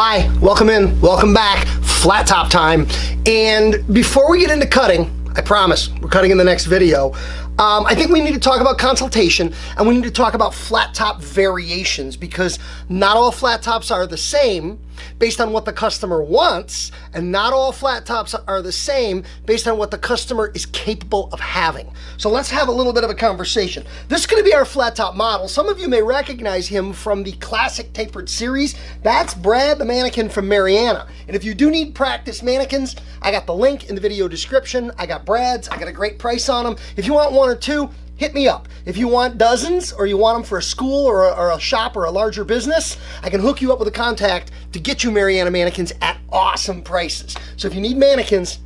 Hi, welcome in, welcome back, flat top time. And before we get into cutting, I promise, we're cutting in the next video, I think we need to talk about consultation and we need to talk about flat top variations, because not all flat tops are the same based on what the customer wants, and not all flat tops are the same based on what the customer is capable of having. So let's have a little bit of a conversation. This is going to be our flat top model. Some of you may recognize him from the classic tapered series. That's Brad the mannequin from Mariana. And if you do need practice mannequins, I got the link in the video description. I got Brad's. I got a great price on them. If you want one or two, hit me up. If you want dozens, or you want them for a school or a shop or a larger business, I can hook you up with a contact to get you Mariana mannequins at awesome prices. So if you need mannequins,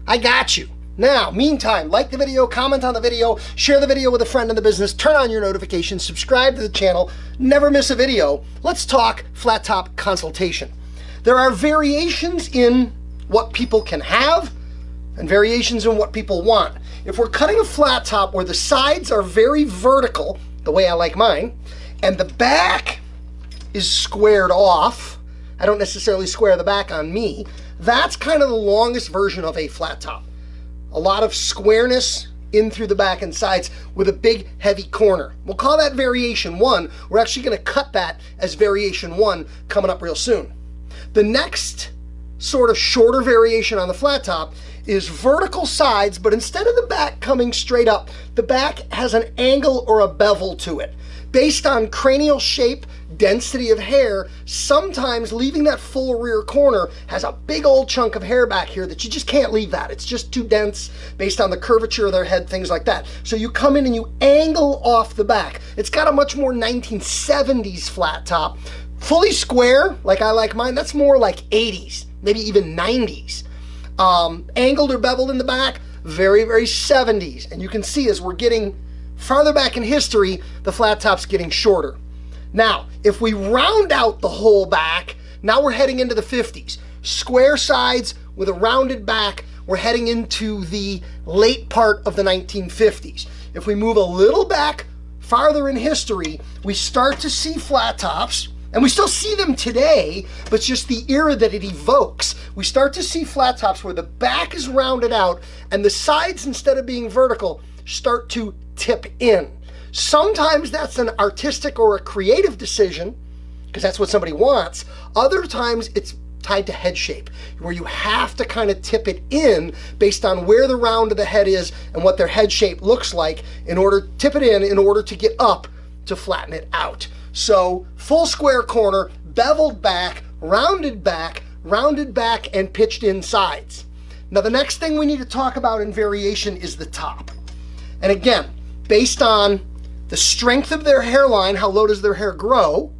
I got you. Now, meantime, like the video, comment on the video, share the video with a friend in the business, turn on your notifications, subscribe to the channel, never miss a video. Let's talk flat top consultation. There are variations in what people can have and variations in what people want. If we're cutting a flat top where the sides are very vertical, the way I like mine, and the back is squared off, I don't necessarily square the back on me, that's kind of the longest version of a flat top. A lot of squareness in through the back and sides with a big heavy corner. We'll call that variation 1. We're actually going to cut that as variation 1 coming up real soon. The next sort of shorter variation on the flat top is vertical sides, but instead of the back coming straight up, the back has an angle or a bevel to it. Based on cranial shape, density of hair, sometimes leaving that full rear corner has a big old chunk of hair back here that you just can't leave that. It's just too dense based on the curvature of their head, things like that. So you come in and you angle off the back. It's got a much more 1970s flat top. Fully square, like I like mine, that's more like 80s, maybe even 90s. Angled or beveled in the back, very, very 70s. And you can see as we're getting farther back in history, the flat top's getting shorter. Now, if we round out the whole back, now we're heading into the 50s. Square sides with a rounded back, we're heading into the late part of the 1950s. If we move a little back farther in history, we start to see flat tops. And we still see them today, but it's just the era that it evokes. We start to see flat tops where the back is rounded out and the sides, instead of being vertical, start to tip in. Sometimes that's an artistic or a creative decision, because that's what somebody wants. Other times it's tied to head shape, where you have to kind of tip it in based on where the round of the head is and what their head shape looks like in order to tip it in order to get up to flatten it out. So full square corner, beveled back, rounded back, and pitched in sides. Now the next thing we need to talk about in variation is the top. And again, based on the strength of their hairline, how low does their hair grow,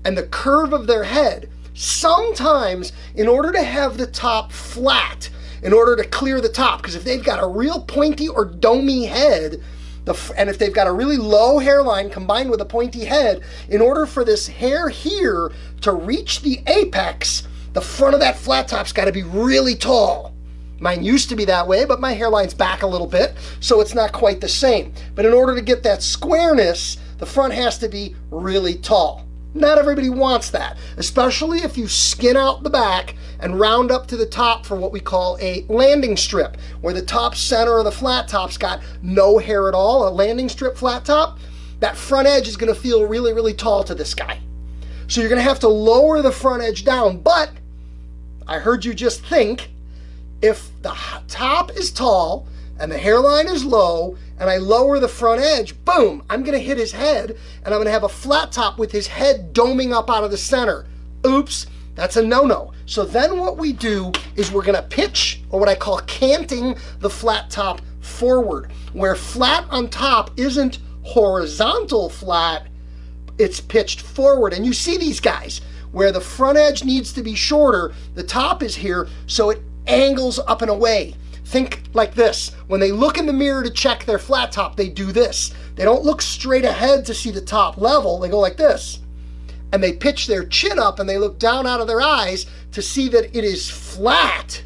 and the curve of their head, sometimes in order to have the top flat, in order to clear the top, because if they've got a real pointy or domey head, and if they've got a really low hairline combined with a pointy head, in order for this hair here to reach the apex, the front of that flat top's got to be really tall. Mine used to be that way, but my hairline's back a little bit, so it's not quite the same. But in order to get that squareness, the front has to be really tall. Not everybody wants that, especially if you skin out the back and round up to the top for what we call a landing strip, where the top center of the flat top's got no hair at all. A landing strip flat top, that front edge is going to feel really, really tall to this guy. So you're going to have to lower the front edge down. But I heard you just think, if the top is tall and the hairline is low, and I lower the front edge, boom, I'm going to hit his head, and I'm going to have a flat top with his head doming up out of the center. Oops, that's a no-no. So then what we do is we're going to pitch, or what I call canting, the flat top forward, where flat on top isn't horizontal flat, it's pitched forward. And you see these guys, where the front edge needs to be shorter, the top is here, so it angles up and away. Think like this. When they look in the mirror to check their flat top, they do this. They don't look straight ahead to see the top level. They go like this. And they pitch their chin up and they look down out of their eyes to see that it is flat,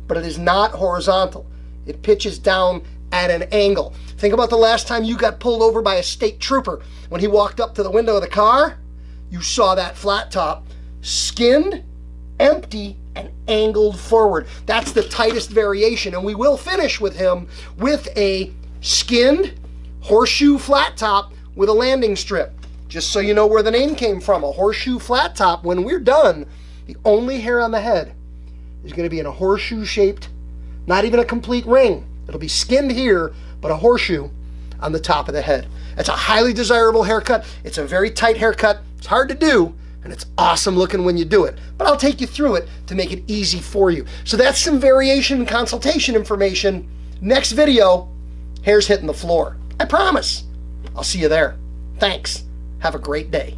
but it is not horizontal. It pitches down at an angle. Think about the last time you got pulled over by a state trooper. When he walked up to the window of the car, you saw that flat top skinned, empty, and angled forward. That's the tightest variation. And we will finish with him with a skinned horseshoe flat top with a landing strip. Just so you know where the name came from, a horseshoe flat top. When we're done, the only hair on the head is going to be in a horseshoe shaped, not even a complete ring. It'll be skinned here, but a horseshoe on the top of the head. It's a highly desirable haircut. It's a very tight haircut. It's hard to do, and it's awesome looking when you do it. But I'll take you through it to make it easy for you. So that's some variation and consultation information. Next video, hair's hitting the floor. I promise. I'll see you there. Thanks. Have a great day.